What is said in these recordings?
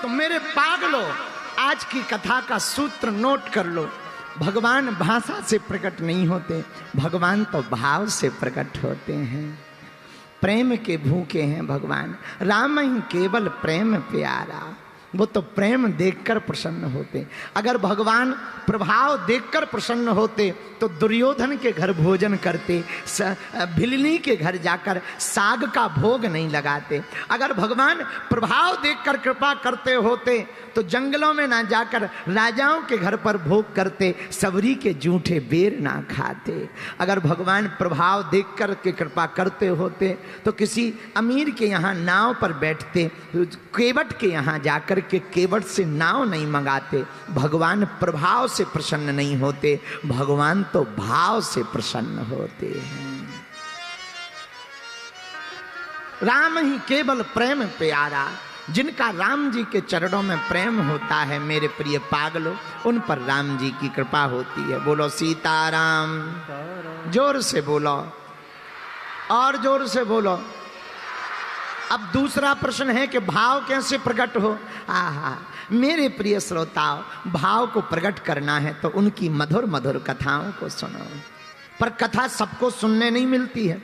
तो मेरे पागलों, आज की कथा का सूत्र नोट कर लो। भगवान भाषा से प्रकट नहीं होते, भगवान तो भाव से प्रकट होते हैं। प्रेम के भूखे हैं भगवान, राम ही केवल प्रेम प्यारा। वो तो प्रेम देखकर प्रसन्न होते। अगर भगवान प्रभाव देखकर प्रसन्न होते तो दुर्योधन के घर भोजन करते, भिलनी के घर जाकर साग का भोग नहीं लगाते। अगर भगवान प्रभाव देखकर कृपा करते होते तो जंगलों में ना जाकर राजाओं के घर पर भोग करते, सबरी के जूठे बेर ना खाते। अगर भगवान प्रभाव देखकर के कृपा करते होते तो किसी अमीर के यहाँ नाव पर बैठते, केवट के यहाँ जाकर के केवट से नाव नहीं मंगाते। भगवान प्रभाव से प्रसन्न नहीं होते, भगवान तो भाव से प्रसन्न होते हैं। राम ही केवल प्रेम प्यारा। जिनका राम जी के चरणों में प्रेम होता है मेरे प्रिय पागलों, उन पर राम जी की कृपा होती है। बोलो सीताराम, जोर से बोलो और जोर से बोलो। अब दूसरा प्रश्न है कि भाव कैसे प्रकट हो। आहा, मेरे प्रिय श्रोताओं, भाव को प्रकट करना है तो उनकी मधुर मधुर कथाओं को सुनो। पर कथा सबको सुनने नहीं मिलती है।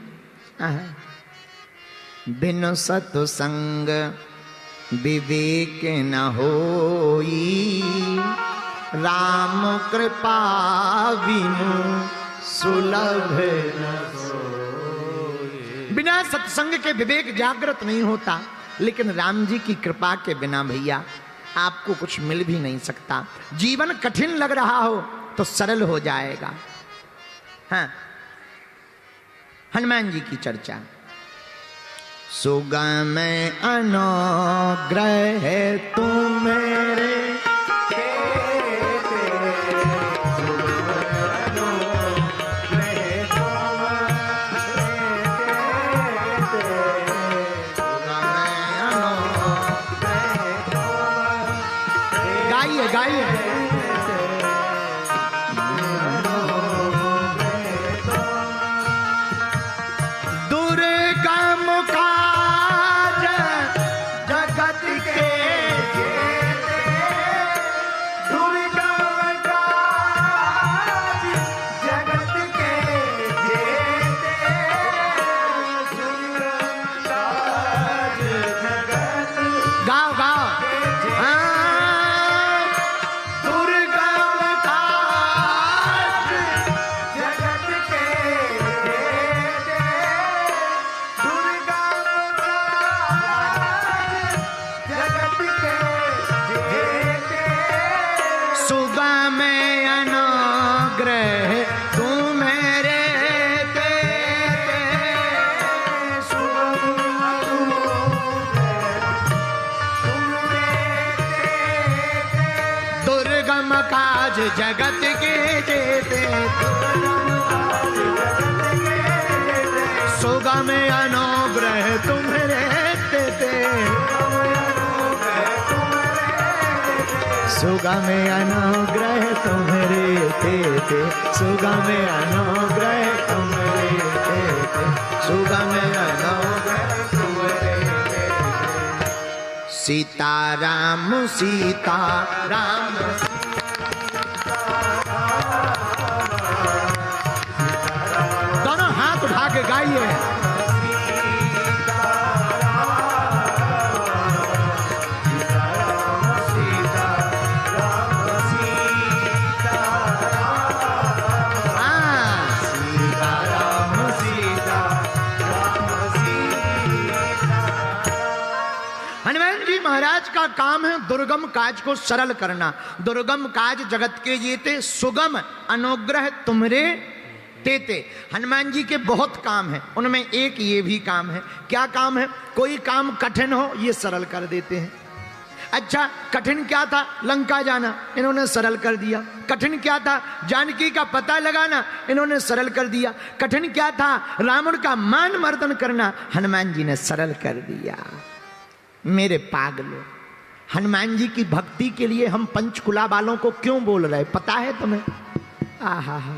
बिनु सत्संग विवेक न होई, राम कृपा बिनु सुलभ न सोई। बिना सत्संग के विवेक जागृत नहीं होता, लेकिन राम जी की कृपा के बिना भैया आपको कुछ मिल भी नहीं सकता। जीवन कठिन लग रहा हो तो सरल हो जाएगा। हाँ, हनुमान जी की चर्चा। सुगम अनुग्रह तुम मेरे, गाइए गाइए। जगत के जेते, सुगम अनुग्रह तुम्हारे देते, सुगम अनुग्रह तुम्हारे देते, सुगम अनुग्रह तुम्हारे देते, सुगम अनुग्रह तुम्हारे देते। सीताराम सीताराम, आगे गाइए। हनुमान जी महाराज का काम है दुर्गम काज को सरल करना। दुर्गम काज जगत के जेते, सुगम अनुग्रह तुमरे देते। हनुमान जी के बहुत काम हैं, उनमें एक ये भी काम है। क्या काम है? कोई काम कठिन हो ये सरल कर देते हैं। अच्छा, कठिन क्या था? लंका जाना, इन्होंने सरल कर दिया। कठिन क्या था? जानकी का पता लगाना, इन्होंने सरल कर दिया। कठिन क्या था? रावण का मान मर्दन करना, हनुमान जी ने सरल कर दिया। मेरे पागलों, हनुमान जी की भक्ति के लिए हम पंचकुला वालों को क्यों बोल रहे पता है तुम्हें? आहा हा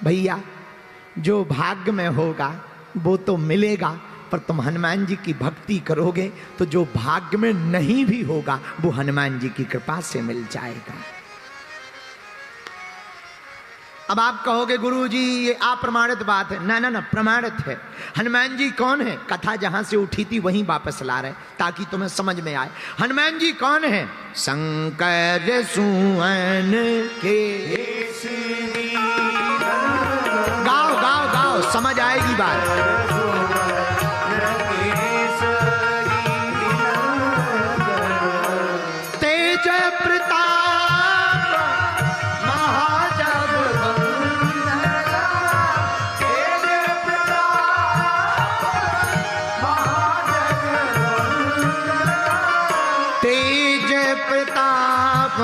भैया, जो भाग्य में होगा वो तो मिलेगा, पर तुम हनुमान जी की भक्ति करोगे तो जो भाग्य में नहीं भी होगा वो हनुमान जी की कृपा से मिल जाएगा। अब आप कहोगे गुरुजी ये अप्रमाणित बात है। ना ना ना, प्रमाणित है। हनुमान जी कौन है? कथा जहां से उठी थी वहीं वापस ला रहे ताकि तुम्हें समझ में आए। हनुमान जी कौन है? शंकर सुवन केसरी। गाओ गाओ गाओ, समझ आएगी बात। तेज प्रताप महाजग, तेज प्रताप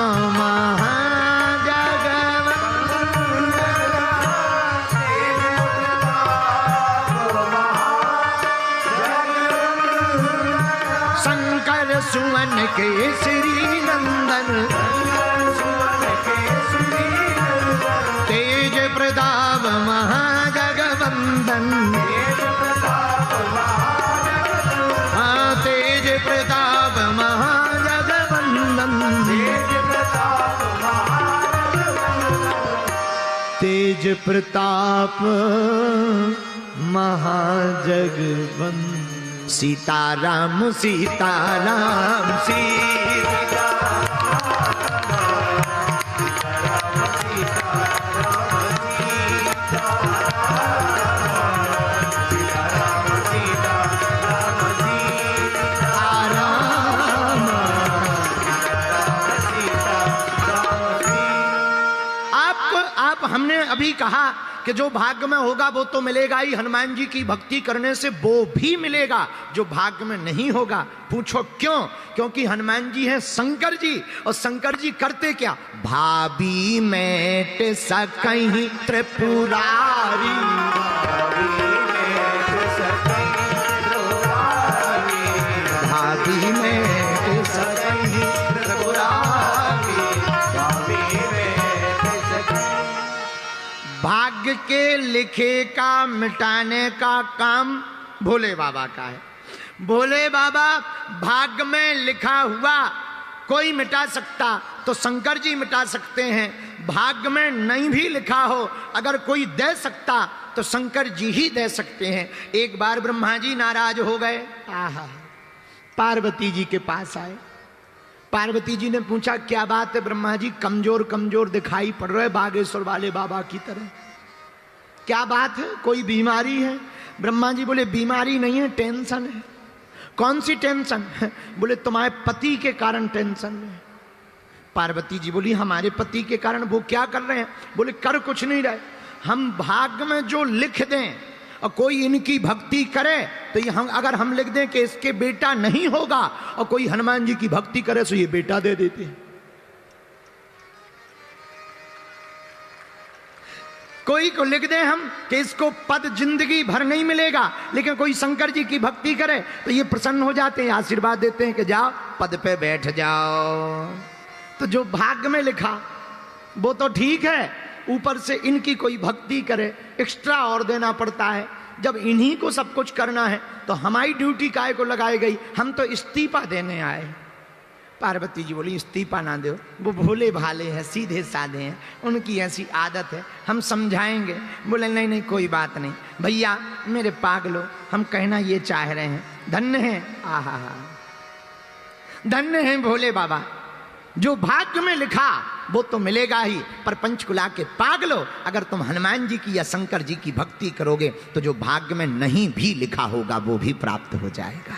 सुवन केसरी नंदन, तेज प्रताप महाजगवंदन। हाँ, तेज प्रताप महाजगवंदन, तेज प्रताप महाजगवंदन। सीताराम सीताराम आप हमने अभी कहा कि जो भाग्य में होगा वो तो मिलेगा ही, हनुमान जी की भक्ति करने से वो भी मिलेगा जो भाग्य में नहीं होगा। पूछो क्यों? क्योंकि हनुमान जी हैं शंकर जी, और शंकर जी करते क्या? भाभी मेट सकहीं त्रिपुरारी, भाभी मेट सकहीं त्रिपुरारी। भाग्य के लिखे का मिटाने का काम भोले बाबा का है। भोले बाबा भाग्य में लिखा हुआ कोई मिटा सकता तो शंकर जी मिटा सकते हैं। भाग्य में नहीं भी लिखा हो अगर कोई दे सकता तो शंकर जी ही दे सकते हैं। एक बार ब्रह्मा जी नाराज हो गए, पार्वती जी के पास आए। पार्वती जी ने पूछा क्या बात है ब्रह्मा जी, कमजोर कमजोर दिखाई पड़ रहे बागेश्वर वाले बाबा की तरह, क्या बात है, कोई बीमारी है? ब्रह्मा जी बोले बीमारी नहीं है, टेंशन है। कौन सी टेंशन है? बोले तुम्हारे पति के कारण टेंशन है। पार्वती जी बोली हमारे पति के कारण? वो क्या कर रहे हैं? बोले कर कुछ नहीं रहे, हम भाग्य में जो लिख दें और कोई इनकी भक्ति करे तो ये हम अगर हम लिख दें कि इसके बेटा नहीं होगा और कोई हनुमान जी की भक्ति करे तो ये बेटा दे देते हैं। कोई को लिख दें हम कि इसको पद जिंदगी भर नहीं मिलेगा, लेकिन कोई शंकर जी की भक्ति करे तो ये प्रसन्न हो जाते हैं, आशीर्वाद देते हैं कि जाओ पद पे बैठ जाओ। तो जो भाग्य में लिखा वो तो ठीक है, ऊपर से इनकी कोई भक्ति करे एक्स्ट्रा और देना पड़ता है। जब इन्हीं को सब कुछ करना है तो हमारी ड्यूटी काहे को लगाई गई? हम तो इस्तीफा देने आए। पार्वती जी बोली इस्तीफा ना दो, वो भोले भाले हैं, सीधे साधे हैं, उनकी ऐसी आदत है, हम समझाएंगे। बोले नहीं नहीं कोई बात नहीं भैया, मेरे पागलो, हम कहना ये चाह रहे हैं, धन्य है, आहा धन्य है भोले बाबा, जो भाग्य में लिखा वो तो मिलेगा ही, पर पंचकुला के पागलो, अगर तुम हनुमान जी की या शंकर जी की भक्ति करोगे तो जो भाग्य में नहीं भी लिखा होगा वो भी प्राप्त हो जाएगा।